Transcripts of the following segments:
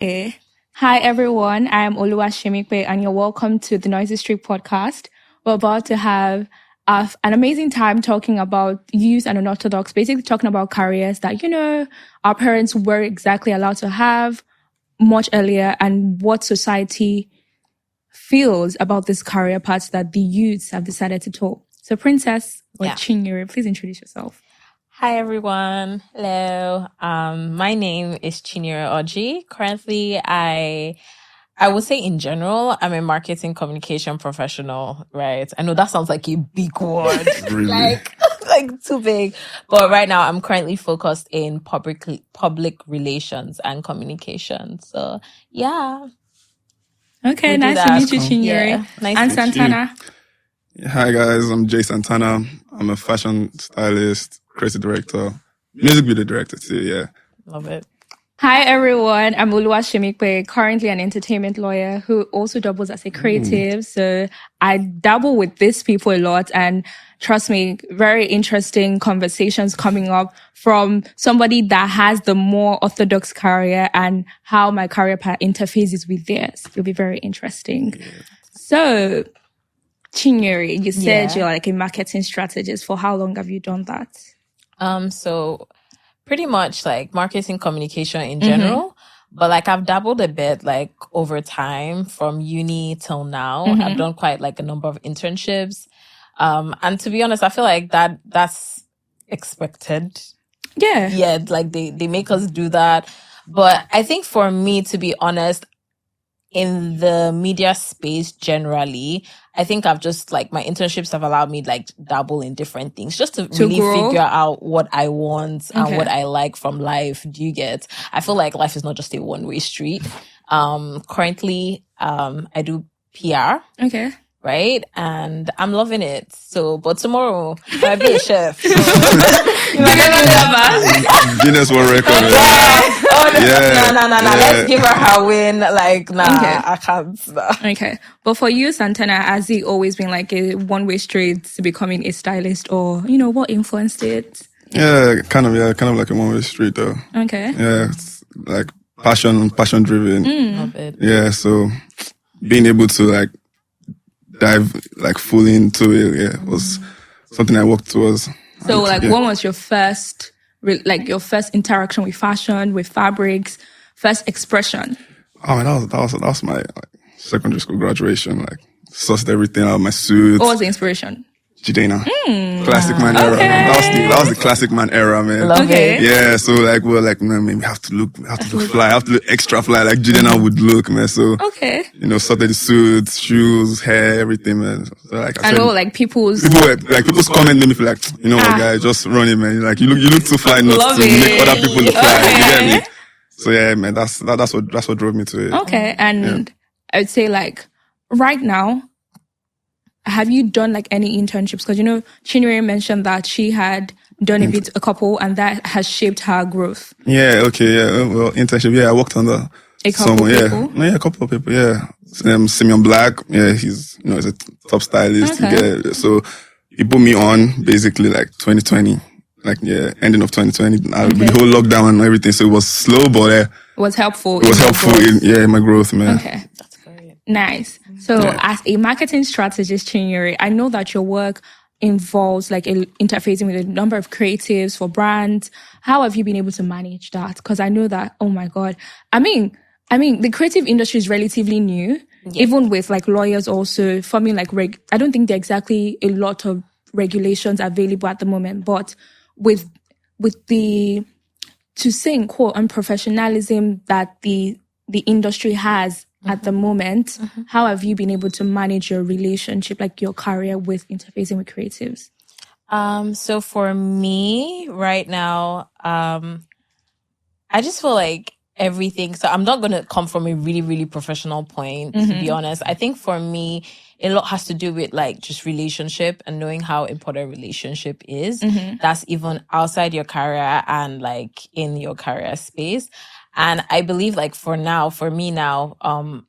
Eh. Hi everyone, I am Semipe and you're welcome to the Noisy Street podcast. We're about to have an amazing time talking about youth and unorthodox, basically talking about careers that, our parents were exactly allowed to have much earlier and what society feels about this career path that the youths have decided to talk. So Princess or Chinyere, please introduce yourself. Hi everyone. Hello. My name is Chinyere Oji. Currently, I would say in general, I'm a marketing communication professional, right? I know that sounds like a big word, Really? like too big. But right now, I'm currently focused in public relations and communication. So yeah. Okay, We do nice to that. meet you, Chinyere. Yeah, nice And to meet Santana. Hi guys, I'm Jay Santana. I'm a fashion stylist, creative director, music video director too, yeah. Love it. Hi everyone, I'm Semipe, currently an entertainment lawyer who also doubles as a creative. So I dabble with these people a lot, and trust me, very interesting conversations coming up from somebody that has the more orthodox career and how my career path interfaces with theirs. It'll be very interesting. Yeah. So Chinyere, you said you're like a marketing strategist. For how long have you done that? So pretty much like marketing communication in general, but like I've dabbled a bit like over time from uni till now. I've done quite like a number of internships. And to be honest, I feel like that's expected. Yeah. Yeah, like they make us do that. But I think for me, to be honest, in the media space generally, I think I've just like my internships have allowed me like dabble in different things just to really grow. Figure out what I want and what I like from life. Do you get? I feel like life is not just a one-way street. Currently, I do PR. Okay. Right? And I'm loving it. So, but tomorrow, I'll be a chef. So, Guinness World Record. No. Let's give her win. Like, I can't. Okay. But for you, Santana, has it always been like a one-way street to becoming a stylist, or, what influenced it? Yeah, kind of like a one-way street though. Okay. Yeah, it's like passion driven. Love it. Yeah, so being able to like dive like fully into it, was something I worked towards. So when was your first, your first interaction with fashion, with fabrics, first expression? Oh man, that was my secondary school graduation. Like sussed everything out of my suit. What was the inspiration? Jidena. Classic man era. That was the classic man era, man. Love it. Yeah, so like we're like, man, we have to look fly, have to look extra fly, like Jidena would look, man. So sorted the suits, shoes, hair, everything, man. So, like I know, like people's comment made me feel like, what, guys, just run it, man. Like you look too fly not to make other people look fly. You get me? So yeah, man, that's what drove me to it. Okay, and I would say like right now, have you done like any internships? Because Chinyere mentioned that she had done a couple, and that has shaped her growth. Yeah. Okay. Yeah. Well, internship. Yeah, I worked under a couple people. Yeah, a couple of people. Yeah. Simeon Black. Yeah, he's he's a top stylist. Okay. So he put me on basically like 2020, ending of 2020. The whole lockdown and everything. So it was slow, but it was helpful. It was helpful in my growth, man. Okay. Nice. So as a marketing strategist, Chinyere, I know that your work involves like interfacing with a number of creatives for brands. How have you been able to manage that? Because I know that, oh my God. I mean, the creative industry is relatively new, even with like lawyers also forming like, I don't think there are exactly a lot of regulations available at the moment, but with the, to say in quote, unprofessionalism that the industry has at the moment, how have you been able to manage your relationship, like your career with interfacing with creatives? So for me right now, I just feel like everything. So I'm not going to come from a really, really professional point, to be honest. I think for me, a lot has to do with like just relationship and knowing how important relationship is. That's even outside your career and like in your career space. And I believe like for me now,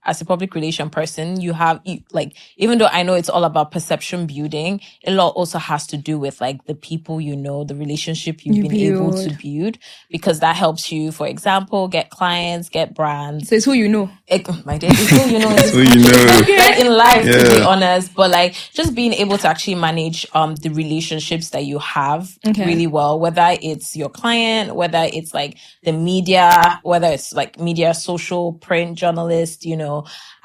as a public relation person, like, even though I know it's all about perception building, a lot also has to do with like the people the relationship you've been able to build, because that helps you, for example, get clients, get brands. So it's who you know. My dear, it's who you know. It's who you know. Like in life, to be honest. But like just being able to actually manage the relationships that you have really well, whether it's your client, whether it's like the media, whether it's like media, social, print, journalist,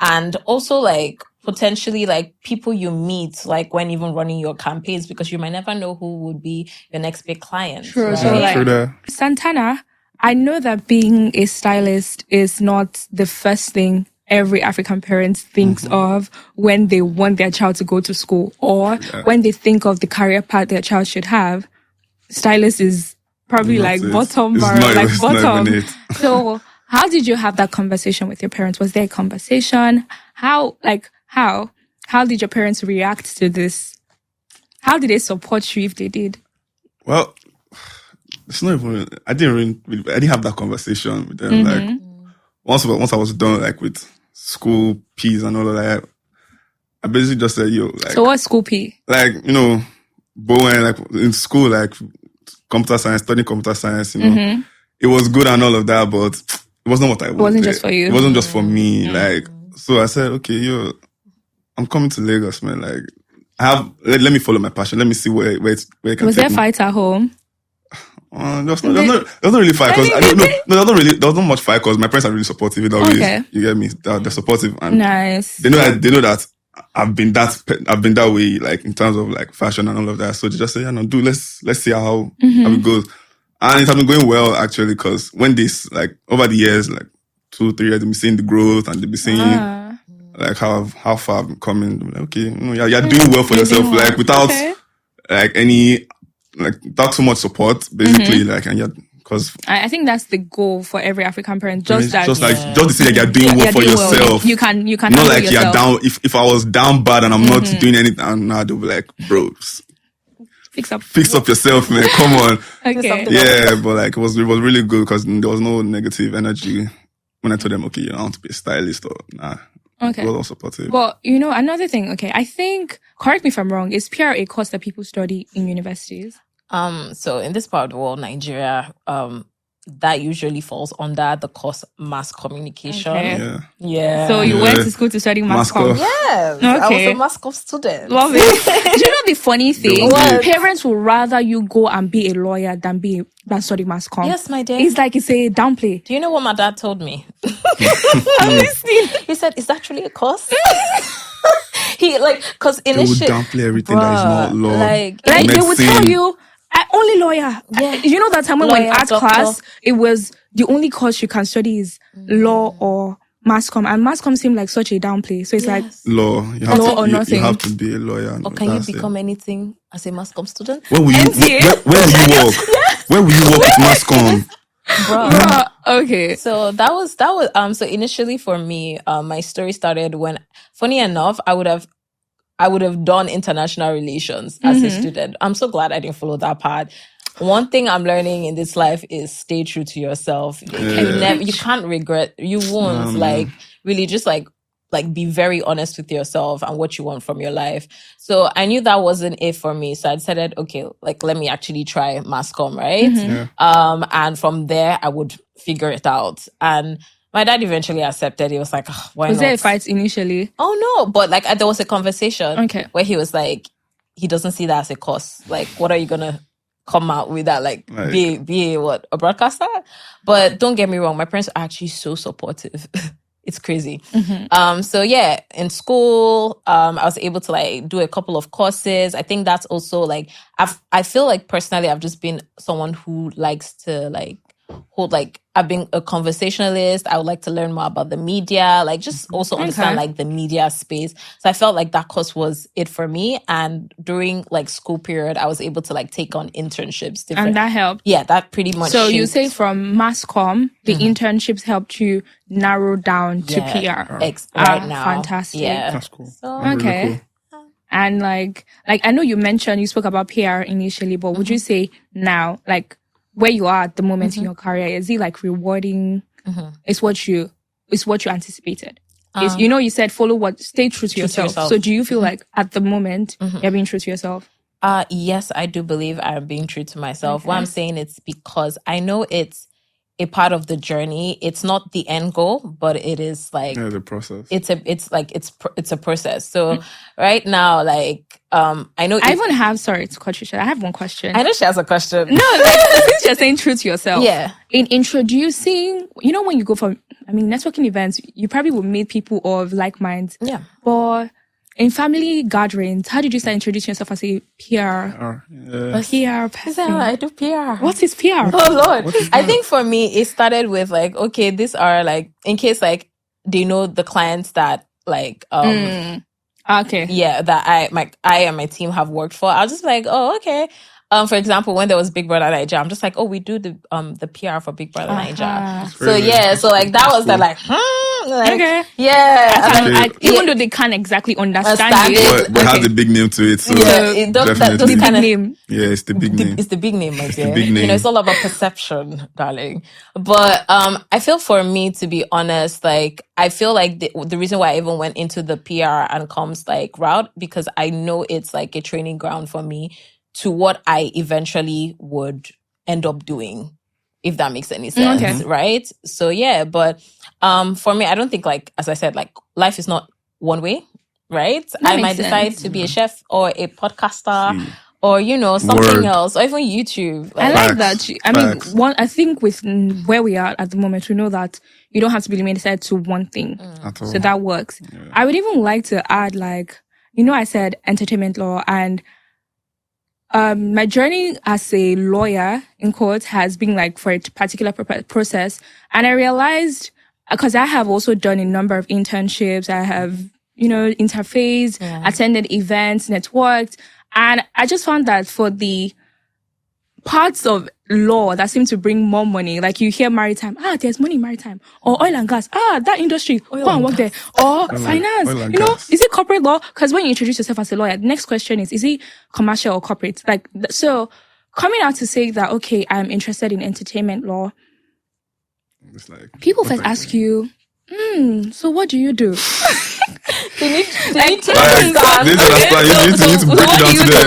and also like potentially like people you meet, like when even running your campaigns, because you might never know who would be your next big client. True. Right? So like Santana, I know that being a stylist is not the first thing every African parent thinks of when they want their child to go to school, or when they think of the career path their child should have. Stylist is probably like bottom barrel, like bottom. So how did you have that conversation with your parents? Was there a conversation? How did your parents react to this? How did they support you if they did? Well, it's not even, I didn't have that conversation with them. Like once I was done like with school P's and all of that, I basically just said, yo, like, so what's school P? Like, Bowen, like in school, like computer science, studying computer science, it was good and all of that, but it wasn't what I wanted. It wasn't just for you. It wasn't just for me. Like, so I said, okay, yo, I'm coming to Lagos, man. Like, let me follow my passion. Let me see where it can Was take there fights at home? There was not really fight, because there was not much fight, because my parents are really supportive. You get me? They're supportive, and nice. They know that I've been that way, like in terms of like fashion and all of that. So they just say, let's see how it goes. And it has been going well actually, because when this, like over the years, like 2-3 years, they've been seeing the growth and they've been seeing like how far I've been coming. Like, okay, you're doing well for yourself, like without like any, like without too much support, basically, like, and because I think that's the goal for every African parent. Just to see that you're doing well for yourself. You can not like yourself. You're down. If I was down bad and I'm not doing anything, now they'll be like, bro, fix up yourself, man. Come on. Okay. Yeah, but like it was really good, because there was no negative energy when I told them, okay, I want to be a stylist, or nah. Okay. It was all supportive. But another thing. Okay, I think, correct me if I'm wrong, is PR a course that people study in universities? So in this part of the world, Nigeria, that usually falls under the course mass communication. Okay. Yeah. So you went to school to study mass comm? Yes. Okay. I was a mass comm student. Love it. Do you know the funny thing? Parents would rather you go and be a lawyer than study mass comm. Yes, my dear. It's like it's a downplay. Do you know what my dad told me? I'm listening. He said, "Is that really a course?" Because initially they would downplay everything that is not law. Like they would tell you, only lawyer. Yeah. You know that time when in art class, it was the only course you can study is law or mass comm, and mass comm seemed like such a downplay. So it's like law. You have to be a lawyer. Or can you become anything as a mass comm student? Where will you work? Where will you work with mass comm? Bruh. Okay. So that was so initially for me, my story started when, funny enough, I would have done international relations as a student. I'm so glad I didn't follow that path. One thing I'm learning in this life is stay true to yourself. You can't regret. You won't really just like be very honest with yourself and what you want from your life. So I knew that wasn't it for me. So I decided, okay, like let me actually try mass comm, right? And from there I would figure it out. And my dad eventually accepted. He was like, why not? Was there a fight initially? Oh no, but like there was a conversation where he was like, he doesn't see that as a course. Like, what are you gonna come out with that? Like be a broadcaster? But don't get me wrong, my parents are actually so supportive. It's crazy. So yeah, in school, I was able to like do a couple of courses. I think that's also like, I feel like personally, I've just been someone who likes to like hold, like I've been a conversationalist. I would like to learn more about the media, like just also understand like the media space. So I felt like that course was it for me. And during like school period, I was able to like take on internships. And that helped? Yeah, that pretty much. So you say from mass comm, the internships helped you narrow down to PR. Right now. Fantastic. Yeah. That's cool. So, okay. Really cool. And like I know you spoke about PR initially, but would you say now, like where you are at the moment in your career, is it like rewarding? is what you anticipated. You said stay true to yourself. So do you feel like at the moment you're being true to yourself? Yes, I do believe I'm being true to myself. Okay. What I'm saying it's because I know it's a part of the journey. It's not the end goal, but it is like the process. It's a process. So right now, like I know I even have sorry to cut you short. I have one question. I know she has a question. No, like since you're saying true to yourself. Yeah. In introducing, when you go for networking events, you probably will meet people of like minds. Yeah. But in family gatherings, how did you start introducing yourself as a PR? A PR person? I do PR. What is PR? Oh Lord. I think for me, it started with like, okay, these are like, in case like they know the clients that like, okay. Yeah, that I and my team have worked for. I was just like, oh, okay. For example, when there was Big Brother Nigeria, I'm just like, oh, we do the PR for Big Brother Nigeria. So yeah, so like that was the like, okay, yeah. Even though they can't exactly understand it, but has a big name to it. So yeah, definitely. Big name. Yeah, it's the big name. It's the big name, my dear. Big name. It's all about perception, darling. But I feel for me, to be honest, like I feel like the reason why I even went into the PR and comms like route, because I know it's like a training ground for me to what I eventually would end up doing, if that makes any sense, right? So yeah, but for me, I don't think like, as I said, like life is not one way, right? I might decide to be a chef or a podcaster or, something else, or even YouTube. Like, I like that. I mean, I think with where we are at the moment, we know that you don't have to be limited to one thing. So that works. Yeah. I would even like to add like, I said entertainment law, and my journey as a lawyer in court has been like for a particular process. And I realized, because I have also done a number of internships, I have, interfaced, attended events, networked. And I just found that for the parts of law that seem to bring more money, like you hear maritime, there's money in maritime, or oil and gas, that industry, go and work there, or finance, is it corporate law? Because when you introduce yourself as a lawyer, the next question is it commercial or corporate? Like, so coming out to say that, okay, I'm interested in entertainment law, it's like, people first ask you, so what do you do? They need to break it down to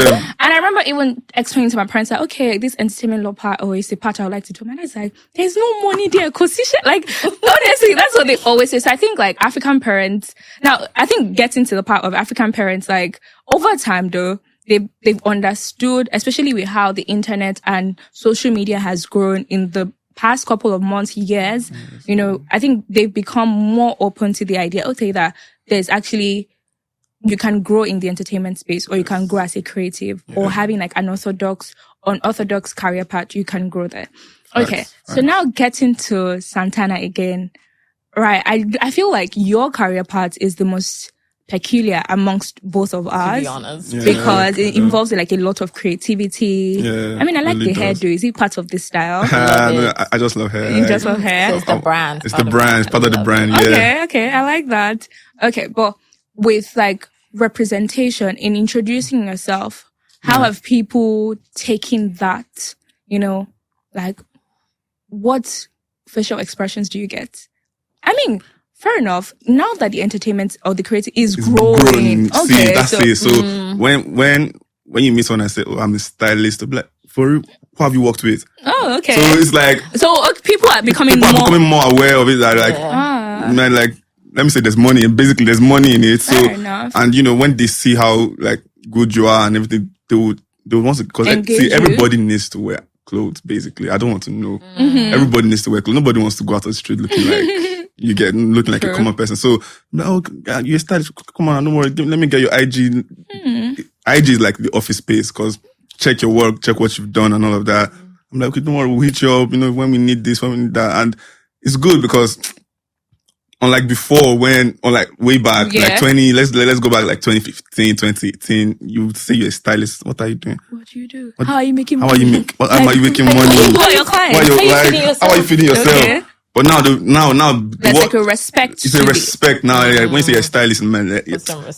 them. And I remember even explaining to my parents that, okay, this entertainment law part, it's a part I would like to do. And I was like, there's no money there. Like, honestly, that's what they always say. So I think like African parents, now I think getting to the part of African parents, like over time though, they've understood, especially with how the internet and social media has grown in the past couple of months, years, I think they've become more open to the idea, okay, that there's actually, you can grow in the entertainment space, or you can grow as a creative, or having like an unorthodox career path, you can grow there. Okay. So now getting to Santana again, right? I feel like your career path is the most peculiar amongst both of us, to be honest, because it involves like a lot of creativity. I mean, I like the hairdo. Is it part of this style? I just love hair. You just love hair? So it's the brand. It's the brand. It's part of the brand. Okay. I like that. Okay. But with like representation in introducing yourself, how have people taken that? Like what facial expressions do you get? I mean, fair enough. Now that the entertainment or the creative is growing. Okay, see, that's it. So when you meet someone and say, "Oh, I'm a stylist," they'll be like, "For real? Who have you worked with?" Oh, okay. So it's like people are becoming more aware of it. Like, like, let me say, there's money, and basically there's money in it. So, fair enough. And when they see how like good you are and everything, they would want to, because everybody needs to wear clothes. Basically, I don't want to know. Everybody needs to wear clothes. Nobody wants to go out on the street looking like. You get looking like a common person. So, you're a stylist. Come on, don't worry. Let me get your IG. IG is like the office space, because check your work, check what you've done and all of that. I'm like, okay, don't worry, we'll hit you up, when we need this, when we need that. And it's good because unlike before, way back, like 20, let's go back like 2015, 2018, you would say you're a stylist. What are you doing? What do you do? How are you making money? How are you making money? Who are your clients? How are you feeding yourself? Okay. But now, there's like a respect. It's a respect now. Like, when you say you're a stylist, man,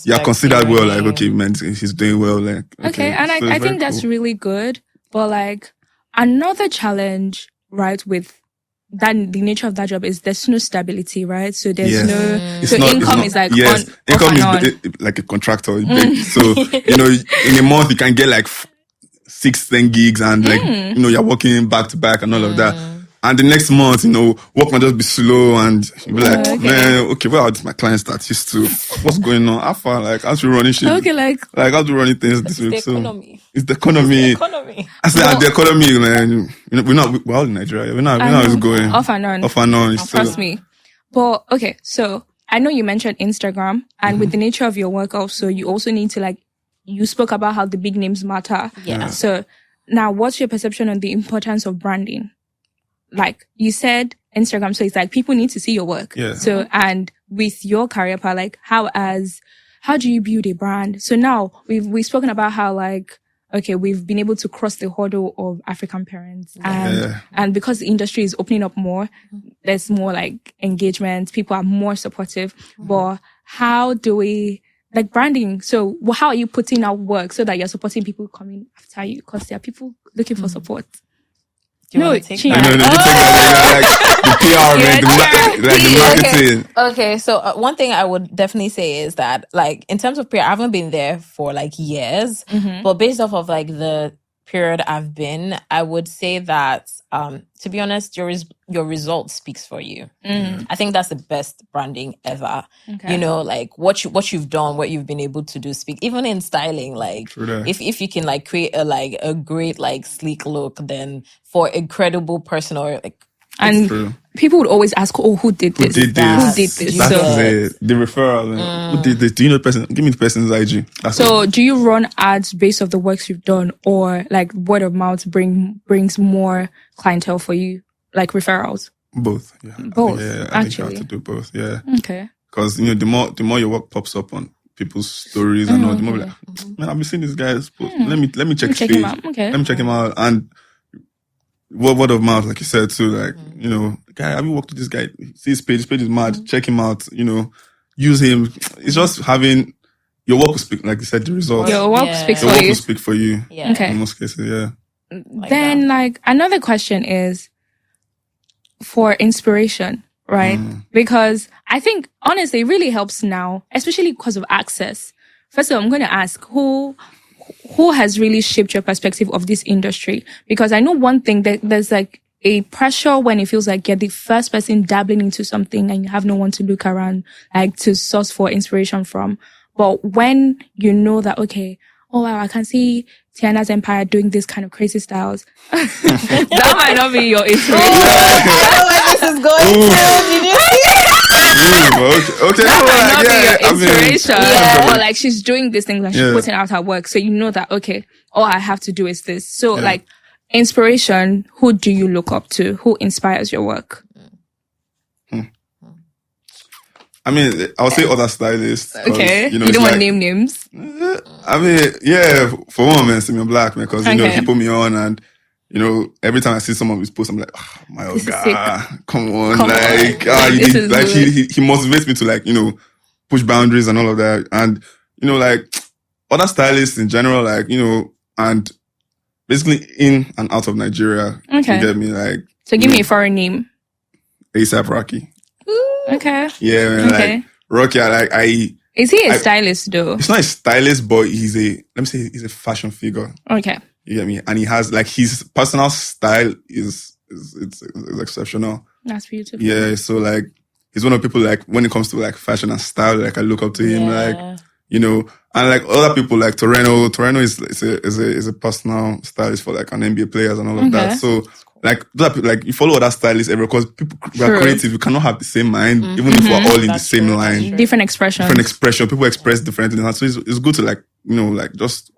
you're considered well. Like, okay, man, he's doing well. Like, okay. And I think that's really good. But like another challenge, right, with that the nature of that job is there's no stability, right? So there's Yes. no, It's so not- income it's not- is like yes, on, income off and is on. like a contractor. So, in a month you can get like 6-10 gigs and like, you're working back to back and all of that. And the next month, work might just be slow and you'll be like, Okay. man, okay, where are my clients that used to? What's going on? How far? Like, how's we running shit? Okay, like, how's we running things this The week? So, economy. it's the economy. Economy. I said, and the economy, man, we're all in Nigeria. We're not always going off and on. off and on. Trust me. But okay, so I know you mentioned Instagram, and with the nature of your work also, you also need to you spoke about how the big names matter. Yeah. So now what's your perception on the importance of branding? Like you said, Instagram, so it's like people need to see your work. Yeah. So, and with your career path, like how do you build a brand? So now we've spoken about how okay, we've been able to cross the hurdle of African parents and because the industry is opening up more, there's more engagement, people are more supportive. But how do we branding? So how are you putting out work so that you're supporting people coming after you? Because there are people looking for support. Do you want to take Chinyere. that? No, you take that, the PR, man, the marketing. Okay, so one thing I would definitely say is that, in terms of PR, I haven't been there for years, but based off of the period I've been, I would say that, to be honest, your result speaks for you. I think that's the best branding ever. Okay. What you've done, what you've been able to do speak. Even in styling, if you can create a great sleek look, then for a credible person or and people would always ask, "Oh, who did this? Who did this?" That's it. The referral. Who did this? Do you know the person? Give me the person's IG. So, do you run ads based off the works you've done, or word of mouth brings more clientele for you, referrals? Both. Yeah. Both. I think you have to do both. Yeah. Okay. Because the more your work pops up on people's stories and all, the more man, I've been seeing this guy's post. Let me check his page. him out. Okay. Let me check him out. And word of mouth, like you said too, guy, have you worked with this guy? See his page is mad. Check him out, use him. It's just having your work will speak, like you said, the results. Your work speaks Your for work you. will speak for you. Yeah. Okay. In most cases, yeah. Then another question is for inspiration, right? Because I think honestly it really helps now, especially because of access. First of all, I'm going to ask who has really shaped your perspective of this industry? Because I know one thing that there's a pressure when it feels like you're the first person dabbling into something and you have no one to look around, to source for inspiration from. But when you know that, okay, oh wow, I can see Tiana's Empire doing this kind of crazy styles. That might not be your inspiration. I don't know where this is going to. Did you see? Okay. That might not be your inspiration. yeah. Or she's doing this thing, she's putting out her work. So you know that, okay, all I have to do is this. So inspiration, who do you look up to? Who inspires your work? I mean, I'll say other stylists. Okay. You don't want to name names? I mean, yeah, for one, man, Simeon Black, man, because, he put me on and, every time I see someone who's post, I'm like, oh, my old guy, come on. He motivates me to push boundaries and all of that. And, other stylists in general, and basically in and out of Nigeria. Okay. You get me? So give me a foreign name. ASAP Rocky. Okay. Yeah, man. Okay. Rocky, Is he a stylist though? He's not a stylist, but he's a fashion figure. Okay. You get me? And he has his personal style is exceptional. That's beautiful. Yeah, so he's one of the people when it comes to fashion and style, I look up to him, and other people like Toreno. Toreno is a personal stylist for an NBA players and all of that. So you follow other stylists everywhere because people we are creative. We cannot have the same mind, even if we're all in the same line. Different expression. People express differently. And so it's good to just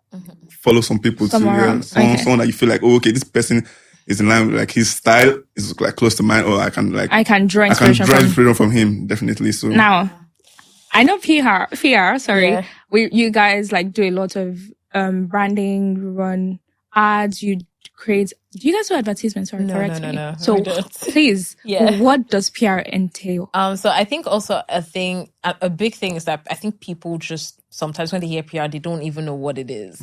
follow some people someone that you feel okay, this person is in line with his style is close to mine, or I can draw inspiration from him, definitely. So now I know PR, sorry. Yeah. You guys do a lot of branding, run ads, you create. Do you guys do advertisements? Sorry, correct me. No. So please, what does PR entail? So I think also a big thing is that I think people just sometimes when they hear PR, they don't even know what it is.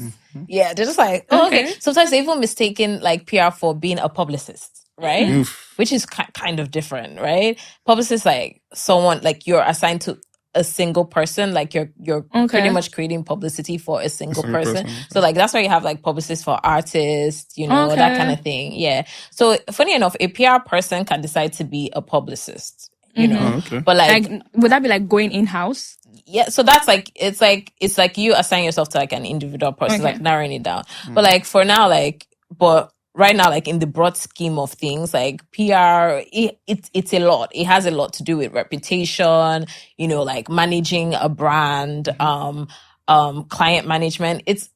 Yeah, they're just okay. Sometimes they even mistaken PR for being a publicist, right? Which is kind of different, right? Publicist, like someone, like you're assigned to a single person, like you're pretty much creating publicity for a single person. So like that's why you have like publicists for artists, you know, that kind of thing. Yeah. So funny enough, a PR person can decide to be a publicist, you know, but like would that be like going in-house? Yeah, so that's like it's like you assign yourself to like an individual person, like narrowing it down. But like for now, like but right now, like in the broad scheme of things, like PR, it's a lot. It has a lot to do with reputation, you know, like managing a brand, client management. It's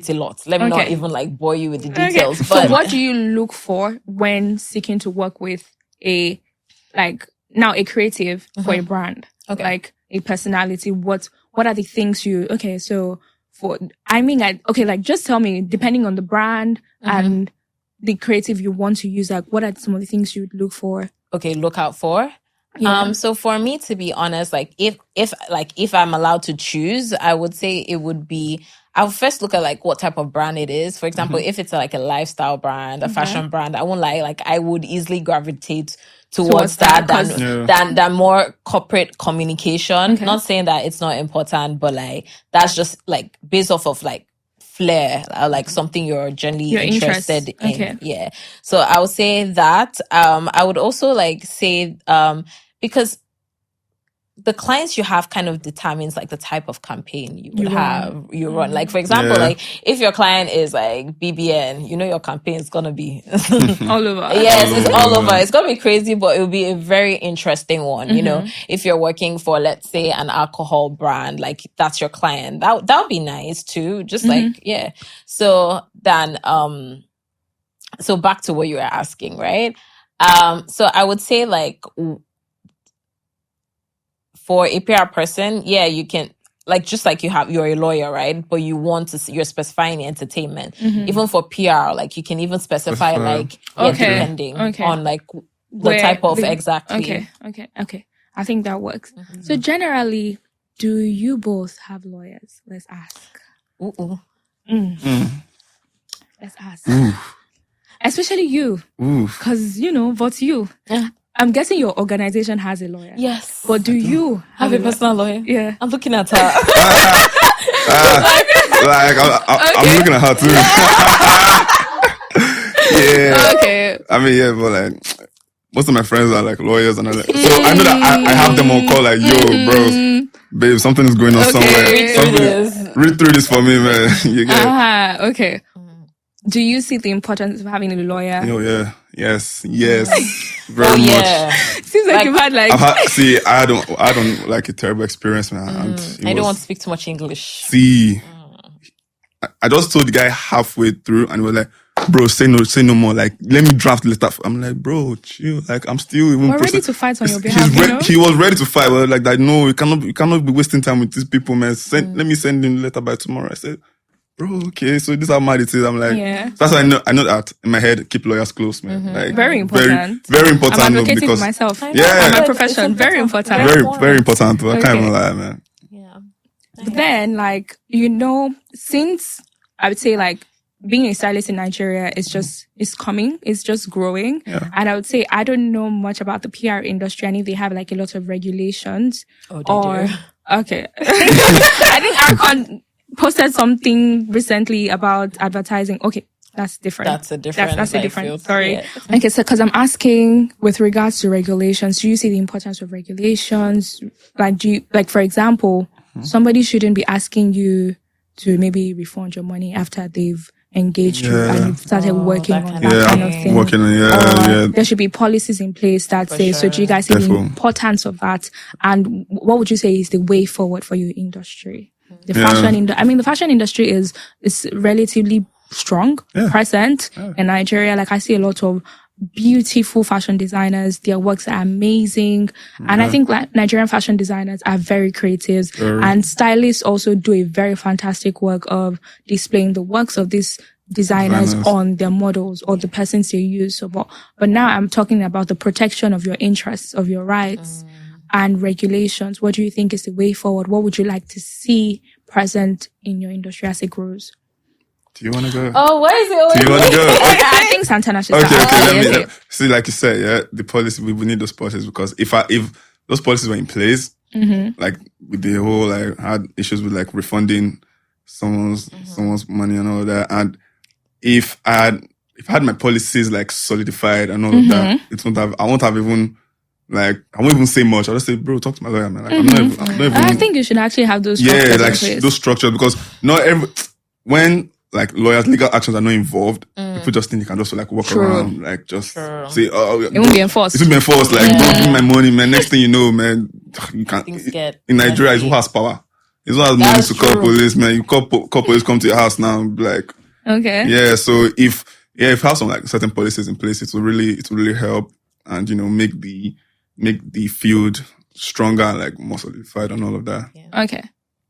a lot. Let me not even like bore you with the details. But so what do you look for when seeking to work with a creative for a brand? Like a personality, what are the things just tell me, depending on the brand and the creative you want to use, like what are some of the things you would look for? Look out for. Yeah. So for me, to be honest, like if I'm allowed to choose, I would say it would be, I'll first look at like what type of brand it is. For example, if it's like a lifestyle brand, a fashion brand, I won't lie, like I would easily gravitate towards that than more corporate communication. Not saying that it's not important, but like that's just like based off of like flair, like something you're generally interested in. Yeah. So I would say that. I would also like say because the clients you have kind of determines like the type of campaign you run. Like for example, like if your client is like BBN, you know your campaign is gonna be all over. Yes, it's all over. It's gonna be crazy, but it'll be a very interesting one. You know, if you're working for, let's say, an alcohol brand, like that's your client, that would be nice too. Just like So then, so back to what you were asking, right? So I would say like, for a PR person, you can, like, just like you're a lawyer, right? But you want to you're specifying entertainment. Even for PR, like you can even specify like, depending on like the type of exactly. Okay. I think that works. So generally, do you both have lawyers? Let's ask. Let's ask. Especially you. Because, but you. Yeah. I'm guessing your organization has a lawyer. Yes. But do you have a personal lawyer? Yeah. I'm looking at her. I'm looking at her too. Yeah. Okay. I mean, but like, most of my friends are like lawyers and all that. So I know that I have them on call like, yo, bros, babe, something is going on somewhere. Read through this for me, man. You get it? Okay. Do you see the importance of having a lawyer? Oh, yeah. Yes. Very much. Seems like you've had like... I don't like a terrible experience, man. I don't want to speak too much English. I just told the guy halfway through and he was like, bro, say no more. Like, let me draft the letter. I'm like, bro, chill. Like, I'm still even... We're ready to fight on your behalf, He was ready to fight. But like, no, you cannot be wasting time with these people, man. Let me send him the letter by tomorrow. I said... Bro, okay, so this is how mad it is. I'm like, that's why I know that in my head, keep lawyers close, man. Like, very important. Very important. I'm advocating for myself. Yeah. My profession, very important. Very important. I can't even lie, man. Yeah. But then, like, since I would say like being a stylist in Nigeria is coming, it's just growing. Yeah. And I would say I don't know much about the PR industry. I know they have like a lot of regulations. Oh, they do. Okay. I think Arcon posted something recently about advertising. Okay, that's different. That's a different. That's a different. Field. Sorry. Yeah. Okay, so because I'm asking with regards to regulations, do you see the importance of regulations? Like, for example, somebody shouldn't be asking you to maybe refund your money after they've engaged you and you've started working on that kind of thing. Working on, There should be policies in place that say, so do you guys see the importance of that? And what would you say is the way forward for your industry? The fashion industry is relatively strong, present in Nigeria. Like I see a lot of beautiful fashion designers. Their works are amazing. And I think like Nigerian fashion designers are very creative and stylists also do a very fantastic work of displaying the works of these designers on their models or the persons they use. So, but now I'm talking about the protection of your interests, of your rights. And regulations. What do you think is the way forward? What would you like to see present in your industry as it grows? Do you want to go? Oh, why is it always Do you want to go? Okay, I think Santana should Okay, start. let me see. Like you said, yeah, the policy, we need those policies, because if those policies were in place, like with the whole, like, had issues with like refunding someone's money and all of that, and if I had my policies like solidified and all of that, I won't have even, like, I won't even say much. I'll just say, bro, talk to my lawyer, man. Like, I'm not even, I think you should actually have those structures in place. those structures, because when like lawyers, legal actions are not involved, people just think you can just like walk around, like just say, oh, it won't be enforced. It won't be enforced. Like, don't give me my money, man. Next thing you know, man, you can't. In Nigeria, it's who has power. It's who has money to call police, man. You call police, come to your house now, and be like, okay, yeah. So if you have some like certain policies in place, it will really help, and make the field stronger and like more solidified and all of that. Yeah. Okay.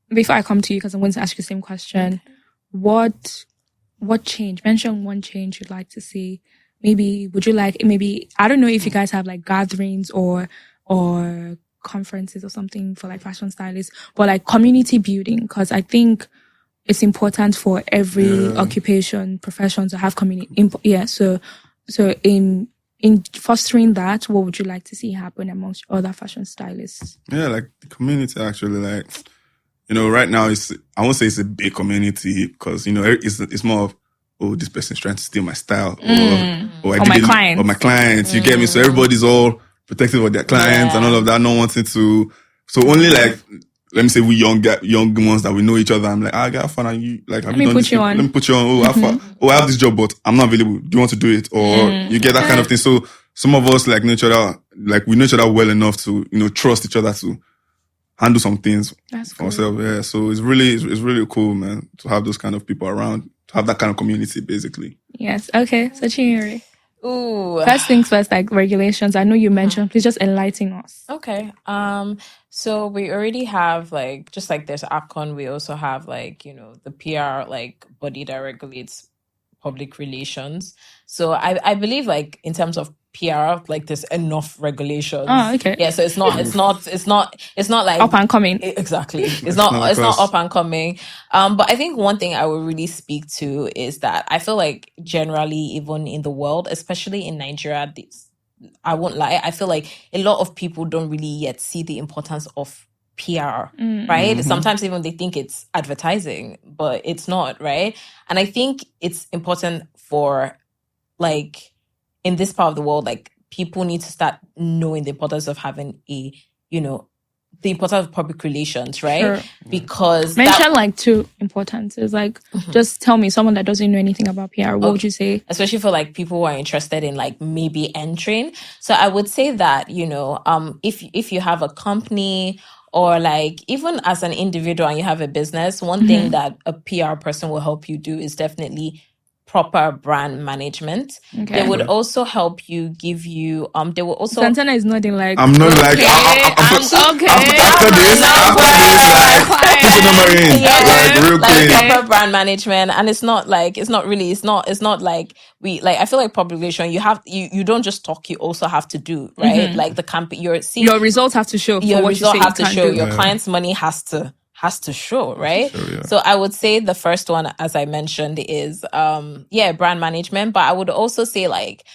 Before I come to you, because I'm going to ask you the same question, what change? Mention one change you'd like to see. Maybe I don't know if you guys have like gatherings or conferences or something for like fashion stylists, but like community building, because I think it's important for every occupation, profession to have community. So in fostering that, what would you like to see happen amongst other fashion stylists? Yeah, like the community actually, like, right now I won't say it's a big community, because, it's more of, oh, this person's trying to steal my style, or my clients. Or my clients, you get me? So everybody's all protective of their clients and all of that, not wanting to, so only like, let me say we young ones that we know each other. I'm like, I got fun, and you like, have you done this? Let me put you on. I have this job, but I'm not available. Do you want to do it? Or you get that kind of thing. So some of us like know each other, like we know each other well enough to, trust each other to handle some things for ourselves. Yeah. So it's really cool, man, to have those kind of people around, to have that kind of community, basically. Yes. Okay. So Chinyere. Ooh. First things first, like regulations. I know you mentioned. Please just enlighten us. Okay. So we already have like, just like there's ACON, we also have like, the PR like body that regulates public relations. So I believe like in terms of PR, like there's enough regulations. Oh, okay. Yeah, so it's not like up and coming. Exactly. It's not up and coming. But I think one thing I would really speak to is that I feel like generally, even in the world, especially in Nigeria, I won't lie, I feel like a lot of people don't really yet see the importance of PR, right? Sometimes even they think it's advertising, but it's not, right? And I think it's important for like, in this part of the world, like people need to start knowing the importance of having the importance of public relations, right? Sure. Because mention like two importances. Like, just tell me someone that doesn't know anything about PR. What would you say? Especially for like people who are interested in like maybe entering. So I would say that if you have a company, or like even as an individual and you have a business, one thing that a PR person will help you do is definitely proper brand management. Okay. They would also help you, give you they will also. Santana is nodding like, I'm not like, I'm okay. After this, put your number in. Like real quick. Proper brand management. And it's not like we like, I feel like public relation, you don't just talk, you also have to do, right? Like the campaign, your results have to show. Your results have to show. Do. Your client's money has to show, right? So I would say the first one, as I mentioned, is brand management, but I would also say like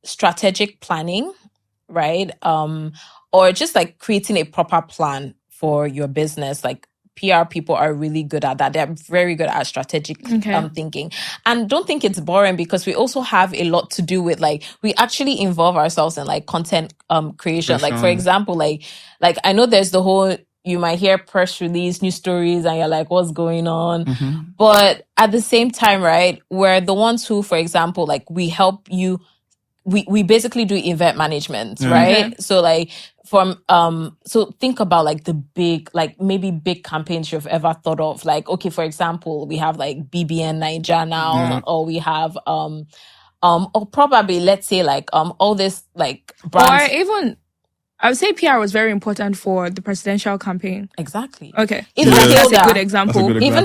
strategic planning, right? Or just like creating a proper plan for your business. Like PR people are really good at that. They're very good at strategic thinking. And don't think it's boring, because we also have a lot to do with like, we actually involve ourselves in like content creation. Like for example, like I know there's the whole, you might hear press release, news stories, and you're like, what's going on? But at the same time, right, we're the ones who, for example, like we help you, we basically do event management, right? So like so think about like the big, like maybe big campaigns you've ever thought of. Like, okay, for example, we have like BBN Niger now, or we have or probably let's say like all this like brands. Or even I would say PR was very important for the presidential campaign. Exactly. Okay. Even Hilda. Hilda. That's a good example. Even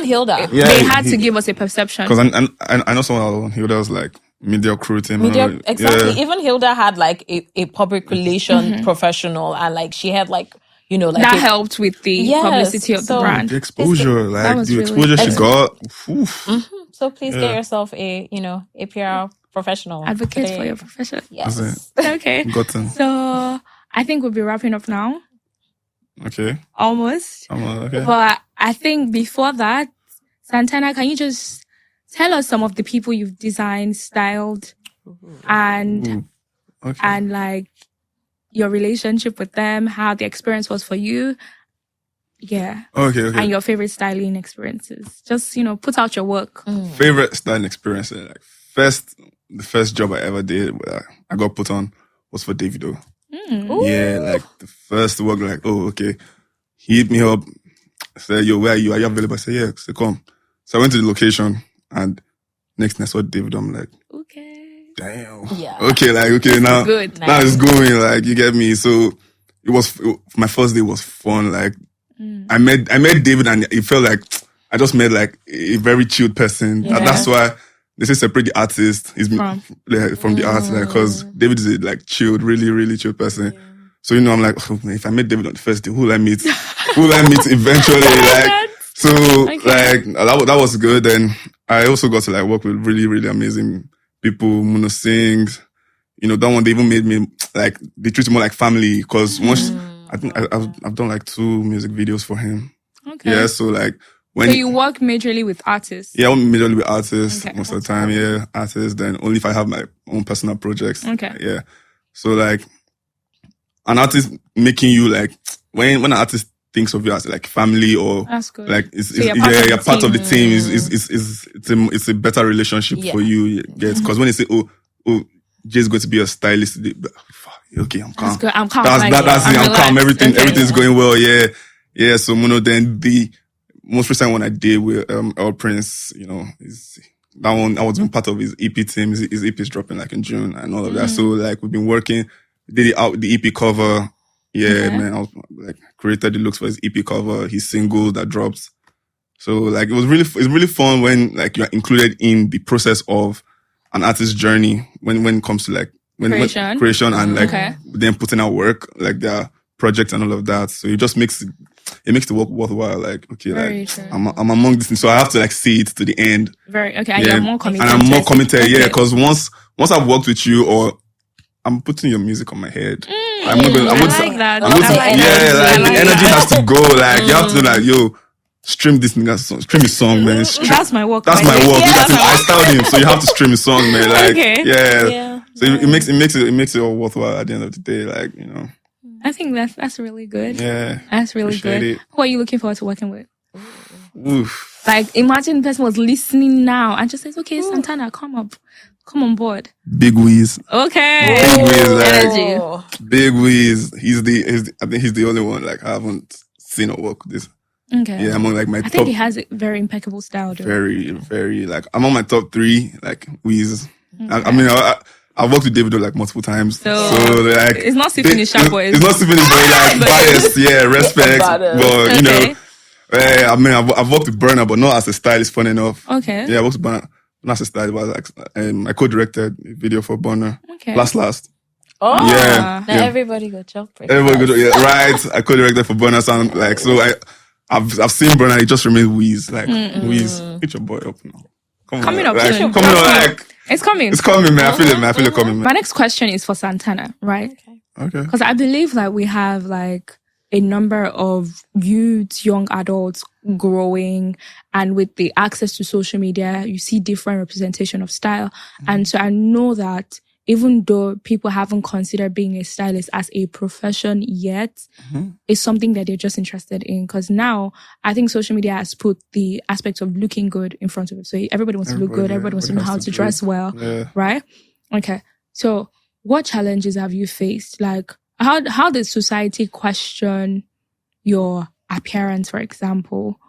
Hilda. They had to give us a perception. Because I know someone on Hilda was like media recruiting. Exactly. Yeah. Even Hilda had like a public relation professional, and like she had like, you know, like that helped with the publicity of the brand. The exposure, like the really exposure she got. Oof. So please get yourself a PR professional. Advocate for your profession. Yes. Okay. Gotten. So I think we'll be wrapping up now. Okay. Almost. Okay. But I think before that, Santana, can you just tell us some of the people you've designed, styled, and like your relationship with them, how the experience was for you? Yeah. Okay. And your favorite styling experiences. Just, put out your work. Favorite styling experiences. Like the first job I ever did, I got put on was for Davido. Yeah, like the first work, like, oh, okay. He hit me up, said, yo, where are you? Are you available? I said, yeah, so come. So I went to the location and next thing I saw Davido, I'm like, okay. Damn. Yeah. Okay, now, good. Now it's going, like, you get me? So my first day was fun. Like, I met David and it felt like I just met like a very chilled person. Yeah. That's why they say separate the artist from the art, like, cause David is a like chilled, really, really chilled person. Yeah. So, I'm like, if I met David on the first day, who will I meet? Who will I meet eventually? Like, so, like, that was good. And I also got to like work with really, really amazing people. Muno sings, that one, they even made me like, they treat me more like family. Cause once, I think I've done like 2 music videos for him. Okay. Yeah. So like, so you work majorly with artists? Yeah, I work majorly with artists most of the time. Yeah, artists. Then only if I have my own personal projects. Okay. Yeah. So like, an artist making you like, when an artist thinks of you as like family or like, you're part of the team. It's a better relationship for you. Yes. Cause when they say, oh, Jay's going to be a stylist today. Okay, I'm calm. I'm calm. That's it. I'm calm. Everything's going well. Yeah. Yeah. So, then the most recent one I did with, El Prince, that one, I was being part of his EP team. His EP is dropping like in June and all of that. So like, we've been working, did the EP cover. Yeah, man. I was like, created the looks for his EP cover, his single that drops. So like, it's really fun when like you're included in the process of an artist's journey when it comes to like, creation and like then putting out work, like their projects and all of that. So it just makes the work worthwhile. Like, okay, like I'm among this thing. So I have to like see it to the end. And you're more committed. And I'm more committed, because once I've worked with you or I'm putting your music on my head. I like that. The energy has to go. Like, you have to like, yo, stream this nigga song. Stream his song, man. That's my work. That's my work. I styled him, so you have to stream his song, man. Like, So it makes it all worthwhile at the end of the day. Like, I think that's really good. Yeah. That's really good. It. Who are you looking forward to working with? Oof. Like, imagine the person was listening now and just says, okay, Santana, come on board. Big Wiz. Okay. Big Wiz, like, energy. Big Wiz. I think he's the only one, like, I haven't seen or work with this. Okay. Yeah, among like my top. I think he has a very impeccable style, though. Very, very, like, I'm on my top 3, like, Wiz. Okay. I mean, I've worked with Davido like multiple times. So like, it's not sipping his sharp boys. It's not sipping his boy, like, bias, respect. But, I've worked with Burner, but not as a stylist, funny enough. Okay. Yeah, I worked with Burner, not as a stylist, but like, I co-directed a video for Burner. Okay. Last. Oh, yeah. Now everybody go jump. Everybody go, right. I co-directed for Burner Sound, like, so I've seen Burner, it just remains Wiz, like, Wiz, get your boy up now. Coming up, like, it's coming. It's coming, man. I feel it, man. I feel it coming, man. My next question is for Santana, right? Okay. Because I believe like we have like a number of youths, young adults growing, and with the access to social media, you see different representation of style. And so I know that even though people haven't considered being a stylist as a profession yet, it's something that they're just interested in. Because now I think social media has put the aspect of looking good in front of it. So everybody wants to look good. Everybody wants to know how to dress well. Yeah. Right? Okay. So what challenges have you faced? Like, how does society question your appearance, for example?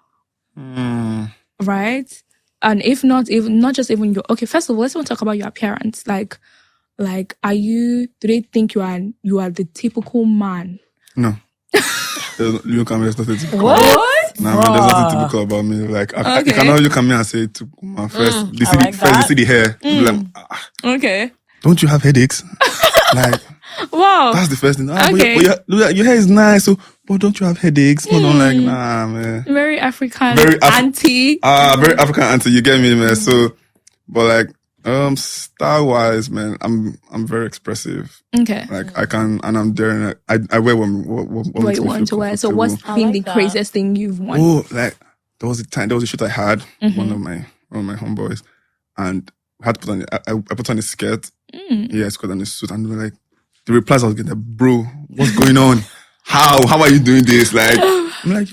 Right? And if not just even your, okay, first of all, let's even talk about your appearance. Like, do they think you are the typical man? No. Look at me, there's nothing typical. What? Nah, man, there's nothing typical about me. Like, you cannot look at me and say, to my first, they see the hair. Like, okay. Don't you have headaches? Like, wow. That's the first thing. Okay. But your hair is nice. So but don't you have headaches? No, don't like, nah, man. Very African Very auntie. Very African auntie, you get me, man. So, but like, style wise, man, I'm very expressive. Okay. Like I can, and I'm daring. I wear what you want to wear. So what's been the craziest thing you've worn? Oh, like there was a shoot I had, one of my homeboys, and I had to put on, I put on a skirt, yeah, skirt and a suit, and they were like, the replies I was getting, bro, what's going on? How are you doing this? Like, I'm like,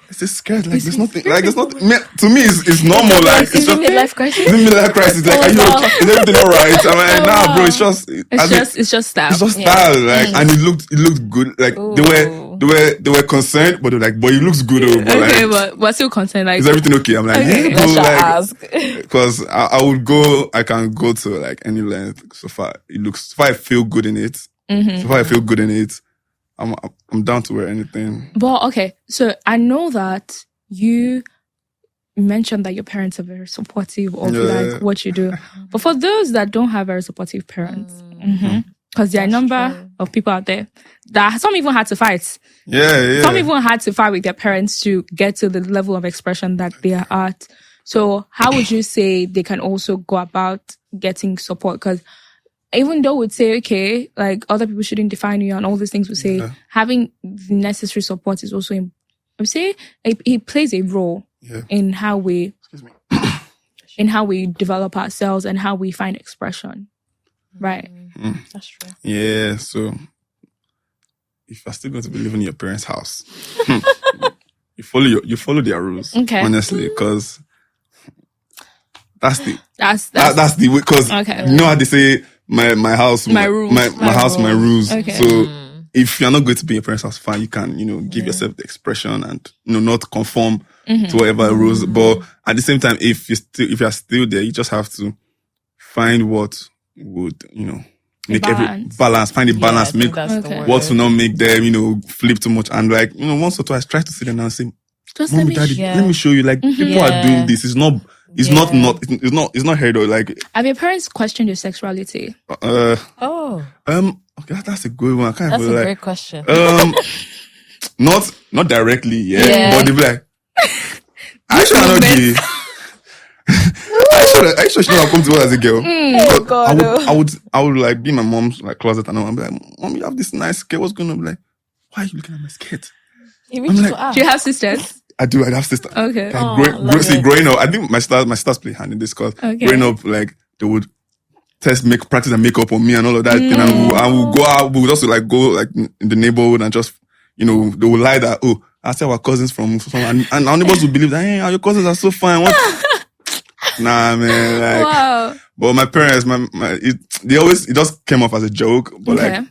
it's a skirt. Like, there's nothing. Like, there's nothing. To me, it's normal. Like, it's just midlife crisis. It's midlife crisis. Like, are you okay? Is everything all right? I'm like, nah, bro. It's just style. It's just style. Like, and it looked good. Like, they were concerned, but they were like, boy, it looks good. But okay, like, but still concerned. Like, is everything okay? I'm like, okay. yeah, bro. Let's Like, ask. because I can go to like any length so far. So far I feel good in it. So far I feel good in it. I'm down to wear anything. But okay, so I know that you mentioned that your parents are very supportive of like what you do. But for those that don't have very supportive parents, because there are a number of people out there that some even had to fight. Yeah. Some even had to fight with their parents to get to the level of expression that they are at. So how would you say they can also go about getting support? Because even though we'd say, okay, like other people shouldn't define you and all these things, we say having the necessary support is also, I would say, it plays a role in how we, in how we develop ourselves and how we find expression, right? That's true. Yeah. So if you're still going to be living in your parents' house, you follow their rules, honestly, because that's the way. Because you know how they say. My house, my rules. My house, my rules. Okay. So if you're not going to be in your parents' house, fine, you can, give yourself the expression and, not conform to whatever rules. But at the same time, if you're still there, you just have to find what would, make every balance, find a balance, make what will not make them, flip too much. And like, once or twice, try to sit down and say, Mommy, Daddy, let me show you, like, people are doing this. It's not heard or like. Have your parents questioned your sexuality? Okay, that's a good one. That's a great question. Not directly, but they be like, I should not gay. I should not have come to her as a girl. I would like be in my mom's like closet and I'll be like, Mom, you have this nice skirt. What's going on? Be like, why are you looking at my skirt? I'm like, do you have sisters? I do. I have sisters. Okay. Growing up, I think my sisters play hand in this cause. Growing up, like they would practice and makeup on me and all of that. And we'll go out. We would also like go like in the neighborhood and just, they would lie that, I say our cousins from and our neighbors would believe that, hey, your cousins are so fine. What? Nah, man. Like, wow. But my parents, it just came off as a joke. But like,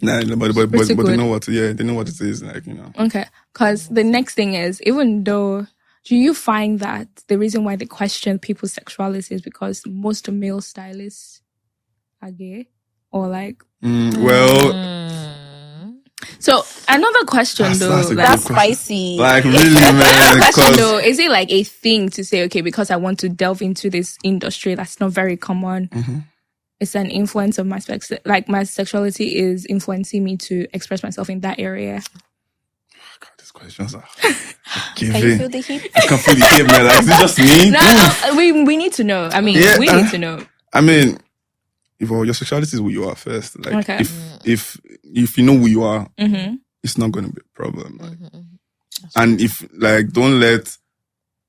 nah, but they know what it is, like, Okay. Because the next thing is, even though, do you find that the reason why they question people's sexuality is because most male stylists are gay? Or like... So, another question that's spicy. Like, really, man. Question though, is it like a thing to say, okay, because I want to delve into this industry that's not very common, it's an influence of my my sexuality is influencing me to express myself in that area? God, these questions are Can you feel the heat? I can feel the heat, man. Like, is it just me? No, we need to know. I mean, we need to know. I mean, if your sexuality is who you are first, like if you know who you are, it's not going to be a problem. Like. And if like I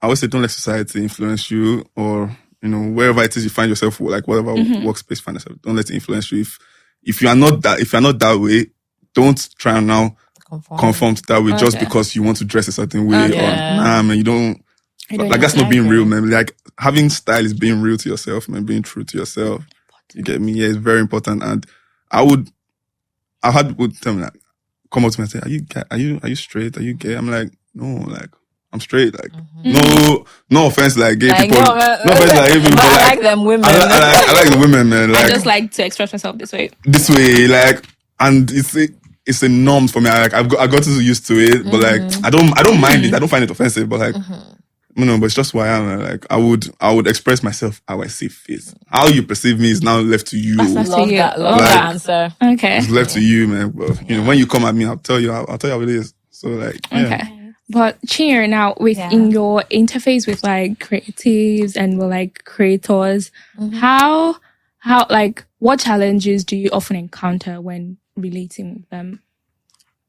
always say don't let society influence you, or wherever it is you find yourself, like whatever workspace you find yourself, don't let it influence you. If you are not that way, don't try and now conform to that way just because you want to dress a certain way or man, you don't. Like that's not being real, man. Like having style is being real to yourself, man. Being true to yourself. You get me? Yeah, it's very important. And I've had people tell me, like, come up to me and say, are you straight? Are you gay? I'm like, no, like, I'm straight. Like, no offense, like gay people. No offense, like gay people. But I like them women. I like the women, man. Like, I just like to express myself this way. Like, and it's a norm for me. I got used to it, but like, I don't mind it. I don't find it offensive, but like, but it's just who I am. Like, I would express myself how I see fit. How you perceive me is now left to you. Love that answer. Okay. It's left to you, man. But when you come at me, I'll tell you how it is. So like, Okay. But Chinyere, now in your interface with like creatives and with like creators, how like what challenges do you often encounter when relating with them?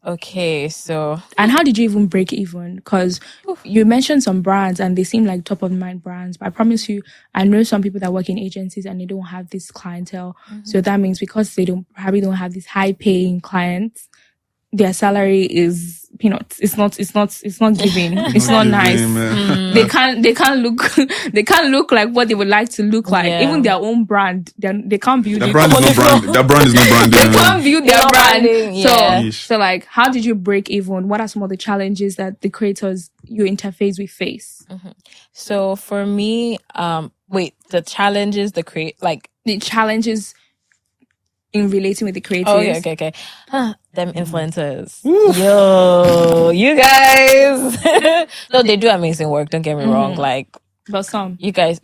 Okay, so and how did you even break even? Because you mentioned some brands and they seem like top of mind brands, but I promise you, I know some people that work in agencies and they don't have this clientele. So that means because they probably don't have these high paying clients, their salary is peanuts. It's not giving. It's not nice. They can't look like what they would like to look like. Yeah. Even their own brand, they can't build That it. brand is not brand. That brand is not branding. They can't build their not brand. branding, yeah. So like, how did you break even? What are some of the challenges that the creators you interface with face? So for me, the challenges the challenges in relating with the creators. Oh, okay. Them influencers. Yo, you guys. No, they do amazing work. Don't get me wrong. Like, but some you guys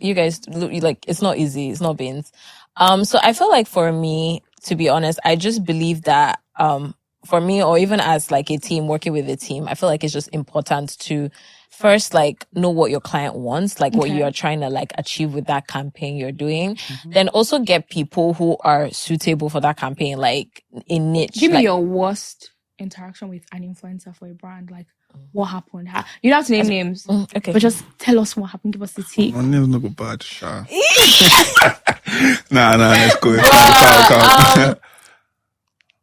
look like it's not easy. It's not beans. So I feel like for me, to be honest, I just believe that for me, or even as like a team working with a team, I feel like it's just important to first like know what your client wants, like what you are trying to like achieve with that campaign you're doing. Then also get people who are suitable for that campaign, like in niche. Give me your worst interaction with an influencer for a brand. Like what happened? You don't have to name names, okay, but just tell us what happened. Give us the tea. My name's not go bad, Sha. Nah, let's go. Calm.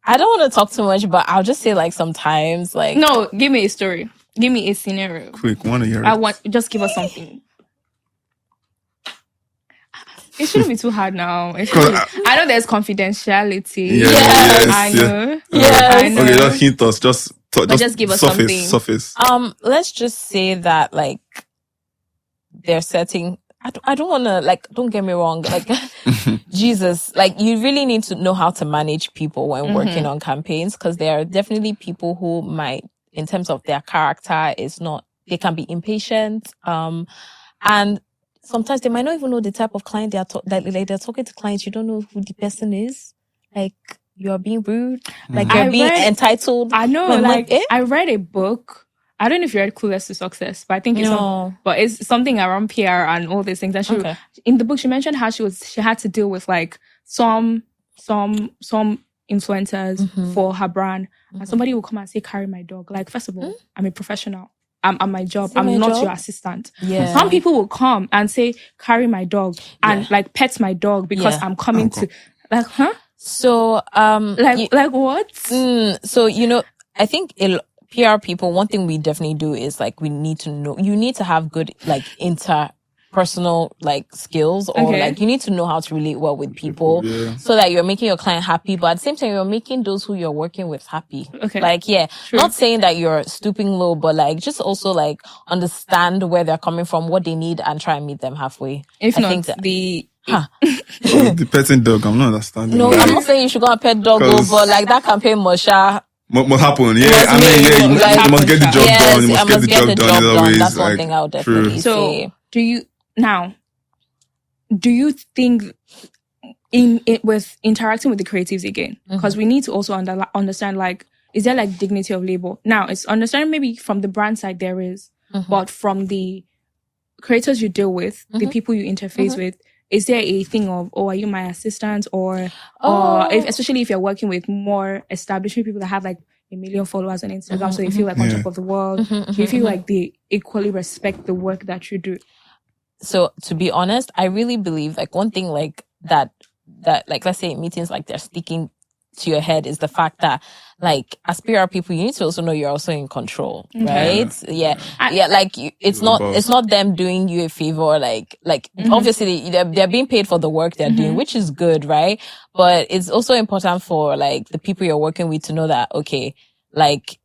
I don't want to talk too much, but I'll just say like sometimes like no, give me a story. Give me a scenario. Quick, want to hear it. Just give us something. It shouldn't be too hard now. I know there's confidentiality. Yes. I know. Yes. I know. Okay, just hint us. Just give us surface. Let's just say that like they're setting. I don't want to like. Don't get me wrong. Like Jesus, like you really need to know how to manage people when working on campaigns, because there are definitely people who might, in terms of their character, they can be impatient. And sometimes they might not even know the type of client they're talking to clients. You don't know who the person is. Like you're being rude. Like you're being entitled. I know. I read a book. I don't know if you read Clueless to Success, but I think it's something around PR and all these things. And in the book, she mentioned how she had to deal with like some influencers for her brand, and somebody will come and say, "Carry my dog." Like, first of all, I'm a professional. I'm at my job. I'm not your assistant. Yeah. Some people will come and say, "Carry my dog," and like pet my dog because I'm coming to, like, huh? So, like what? So I think PR people, one thing we definitely do is like we need to know. You need to have good like interpersonal like skills, or like you need to know how to relate well with people, so that you're making your client happy, but at the same time you're making those who you're working with happy. Like not saying that you're stooping low, but like just also like understand where they're coming from, what they need, and try and meet them halfway. If not the the petting dog, I'm not understanding. No, I'm not saying you should go and pet dog, but like that campaign must happen. You must get the job done. You must get the job done. Always, that's one thing I would definitely say. Do you think with interacting with the creatives again, because we need to also understand, like, is there like dignity of labor? Now, it's understanding maybe from the brand side there is, but from the creators you deal with, the people you interface with, is there a thing of, are you my assistant? Or especially if you're working with more established people that have like 1 million followers on Instagram, so they feel like on top of the world. Do you feel like they equally respect the work that you do? So to be honest, I really believe like one thing like that like, let's say in meetings like they're sticking to your head is the fact that like as PR people, you need to also know you're also in control, right? Like it's not them doing you a favor, like obviously they're being paid for the work they're doing, which is good, right? But it's also important for like the people you're working with to know that, okay, like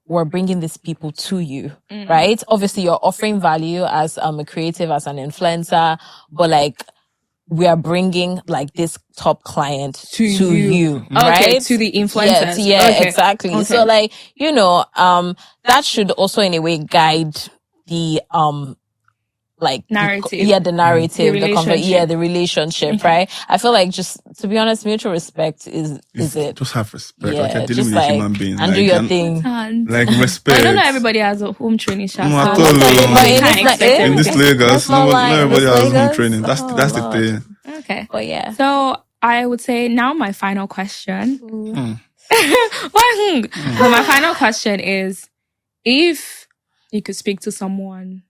we're bringing these people to you, right? Obviously you're offering value as a creative, as an influencer, but like we are bringing like this top client to you, right? To the influencers. Exactly. Okay. So like, that should also in a way guide the like Narrative. the narrative, The relationship, right? I feel like, just to be honest, mutual respect is it. Just have respect. Yeah, like you're dealing just with like, a human being. and like, do your thing. Like respect. I don't know everybody has a home training shop. No, at So all. But In this Lagos, nobody has home training. That's the thing. Okay. But yeah. So I would say now my final question. Hmm. Well, my final question is, if you could speak to someone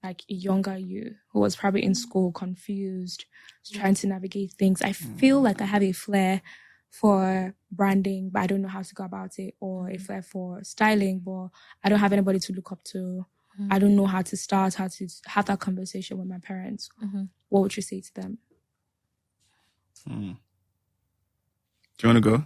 like a younger you who was probably in school, confused, trying to navigate things. I feel like I have a flair for branding, but I don't know how to go about it, or a flair for styling, but I don't have anybody to look up to. I don't know how to start, how to have that conversation with my parents. What would you say to them? Do you want to go?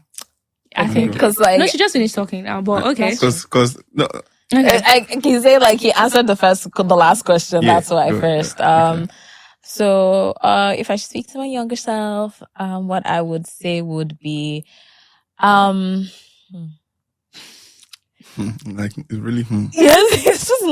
I think because like, no, she just finished talking now, but okay. Because no, Okay. I can say like he answered the last question. Yeah, That's why good, first. okay. So if I should speak to my younger self, what I would say would be, like it's really yes, it's just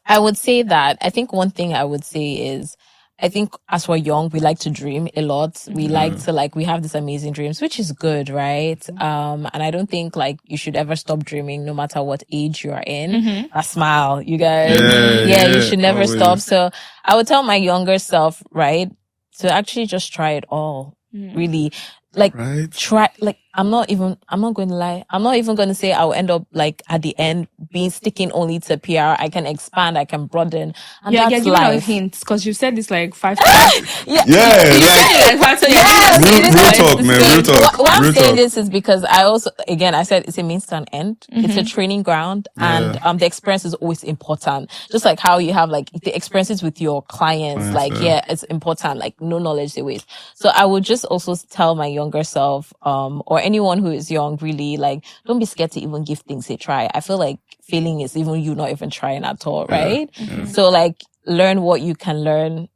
I would say that I think one thing I would say is, I think as we're young, we like to dream a lot. We like to we have these amazing dreams, which is good, right? And I don't think like you should ever stop dreaming, no matter what age you are in. A smile, you guys. Yeah, you should never always. stop. So I would tell my younger self, right, to actually just try it all. Really. Like, right. try, like, I'm not going to lie. I'm not even going to say I'll end up like at the end sticking only to PR. I can expand, I can broaden. And Yeah, that's give me life. hints, because you've said this like 5 times. Yeah, Like 5 times. real talk, man. Real talk. What I'm real saying talk. this is because I also, again, I said it's a means to an end. It's a training ground, and the experience is always important. Just like how you have like the experiences with your clients, it's important. Like, no knowledge they waste. So I would just also tell my younger self, or anyone who is young, really, like, don't be scared to even give things a try. I feel like failing is even you not even trying at all, right? So like, learn what you can learn.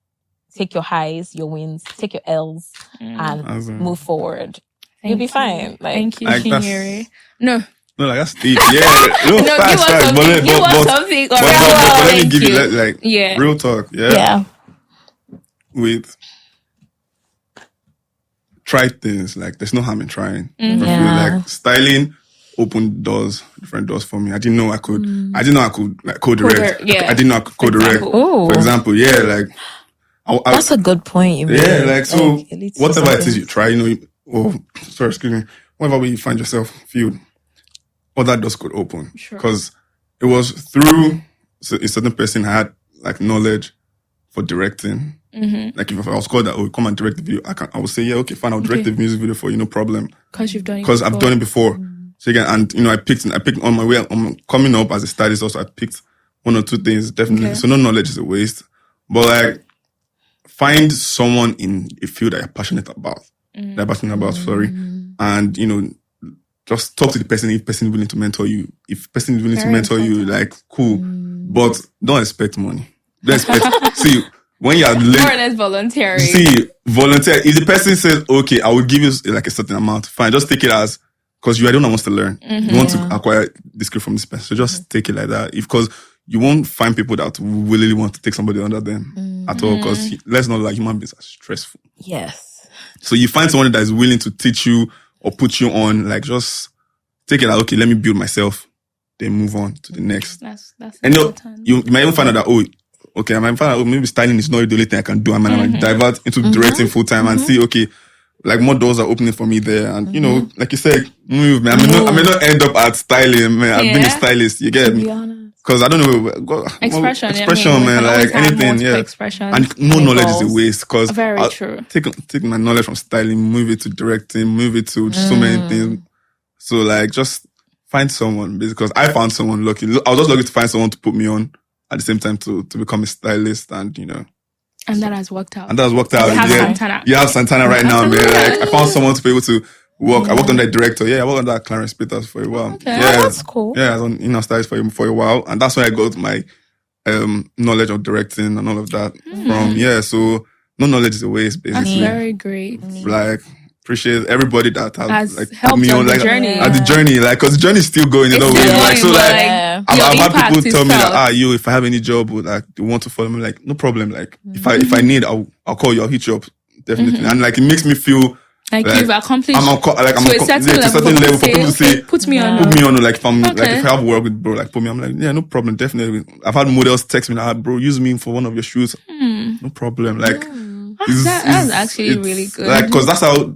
Take your highs, your wins, take your L's, and move forward. You'll be fine. Like, Thank you, like Chinyere. No, like that's deep. Yeah, no, give us something. Give us something. But let me give you like real talk. yeah. With try things, like there's no harm in trying. I feel like styling opened different doors for me. I didn't know I could like co-direct. I didn't know I could co-direct. For example, like that's a good point. You made. Like, so whatever it is you try, whatever way you find yourself field, other doors could open. Because it was through a certain person had like knowledge for directing. Like if I was called that, come and direct the video, I would say, yeah, okay, fine, I'll direct the music video for you, no problem. Because you've done it. Because I've done it before. So again, and I picked on my way, I'm coming up as a stylist also, I picked 1 or 2 things, definitely. So no knowledge is a waste. But like, find someone in a field that you're passionate about. And, just talk to the person if the person is willing to mentor you. If the person is willing to mentor you, like, cool. But don't expect money. Don't expect, see, when you're more or less voluntary. See, volunteer. If the person says, okay, I will give you like a certain amount, fine, just take it as, because you are the one that wants to learn. You want to acquire the skill from this person. So just take it like that. Because you won't find people that really want to take somebody under them at all. Because let's not lie, human beings are stressful. Yes. So you find someone that is willing to teach you or put you on, like, just take it like, okay, let me build myself, then move on to the next. That's and you might even find out that, okay, I might find out maybe styling is not the only thing I can do. I might divert into directing full time and see, okay, like more doors are opening for me there. And, like you said, move, man. I may not end up at styling, man. I've been a stylist, you get me? Because I don't know. Expression, man. Like anything, And no knowledge is a waste. Because very true. Take my knowledge from styling, move it to directing, move it to so many things. So like, just find someone. Because I found someone lucky. I was just lucky to find someone to put me on at the same time to become a stylist, and and that has worked out. Santana. You have Santana right now, man. Like, I found someone to be able to work. I worked on that director. I worked on that Clarence Peters for a while. Okay. That's cool. I was on stylist for a while, and that's where I got my knowledge of directing and all of that from. So no knowledge is a waste, basically. That's very great. Like, appreciate everybody that has like helped me on the like journey. at the journey, like because the journey is still going. You know, still like going, so, but, like Yeah. your I've had impact people is tell me felt. that if I have any job or like you want to follow me, like no problem. Like if I need, I'll call you. I'll hit you up definitely. And like it makes me feel like you've accomplished I'm to a certain level for people to say, put me on. Put me on, like if I'm like Okay. if I have work with bro, like put me. I'm like, yeah, no problem, definitely. I've had models text me like, bro, use me for one of your shoes. No problem. Like That's actually really good. Like because that's how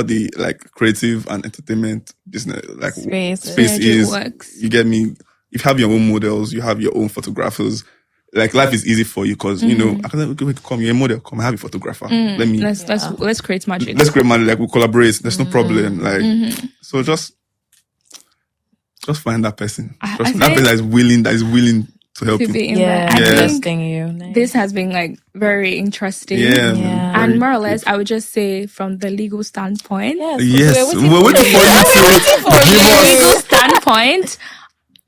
the like creative and entertainment business like space is. Works. You get me? If you have your own models, you have your own photographers. Like life is easy for you because you know I can come. You're a model. Come, I have a photographer. Let's create magic. Let's create magic. Like we collaborate. There's no problem. Like so, just find that person. That person that is willing to help you. Investing you. Nice. This has been like very interesting. Yeah. And more or less, I would just say from the legal standpoint. Yes. We're waiting for you to give us legal standpoint.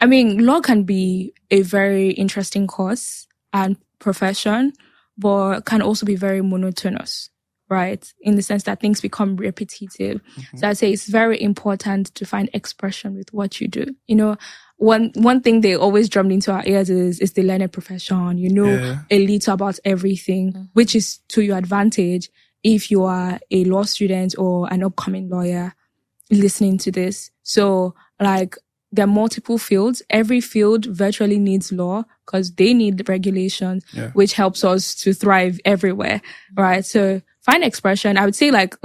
I mean, law can be a very interesting course and profession, but can also be very monotonous, right? In the sense that things become repetitive. So I'd say it's very important to find expression with what you do. You know, one thing they always drummed into our ears is the learned profession. You know a little about everything, which is to your advantage if you are a law student or an upcoming lawyer listening to this. So like, there are multiple fields. Every field virtually needs law because they need regulations, which helps us to thrive everywhere, right? So find expression. I would say like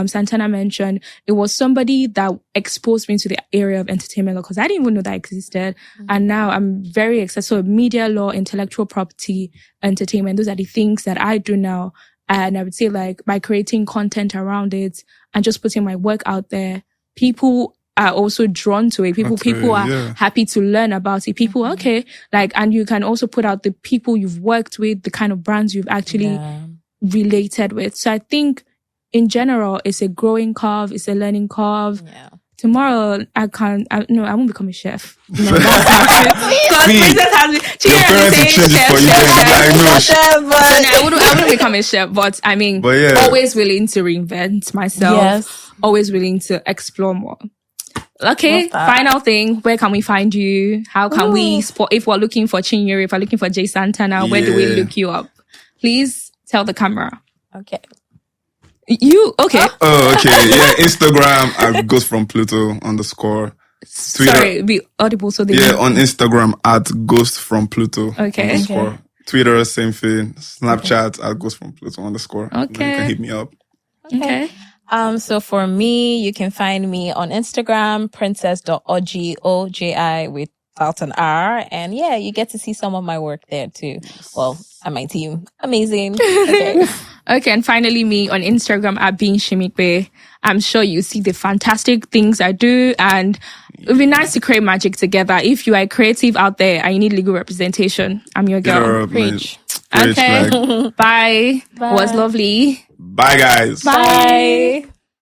Santana mentioned, it was somebody that exposed me to the area of entertainment law because I didn't even know that existed. And now I'm very excited. So media law, intellectual property, entertainment, those are the things that I do now. And I would say like by creating content around it and just putting my work out there, people are also drawn to it. People are happy to learn about it. People, and you can also put out the people you've worked with, the kind of brands you've actually related with. So I think in general, it's a growing curve. It's a learning curve. Yeah. Tomorrow, I won't become a chef. No, I wouldn't become a chef, but I mean, always willing to reinvent myself. Always willing to explore more. Okay, final thing. Where can we find you? How can we spot if we're looking for Chinyere, if we're looking for Jay Santana, where do we look you up? Please tell the camera. Okay. You okay? Oh, okay. Yeah, Instagram at Ghost from Pluto _. Twitter, sorry, be audible so they on Instagram at Ghost from Pluto _. Twitter, same thing. Snapchat at Ghost from Pluto _. Okay. You can hit me up. Okay. So for me, you can find me on Instagram, princess.oji without an R. And yeah, you get to see some of my work there too. Well, and my team. Amazing. Okay. Okay. And finally me on Instagram at being Semipe. I'm sure you see the fantastic things I do and it would be nice to create magic together. If you are creative out there and you need legal representation, I'm your girl. Preach. Okay. Bye. It was lovely. Bye, guys. Bye.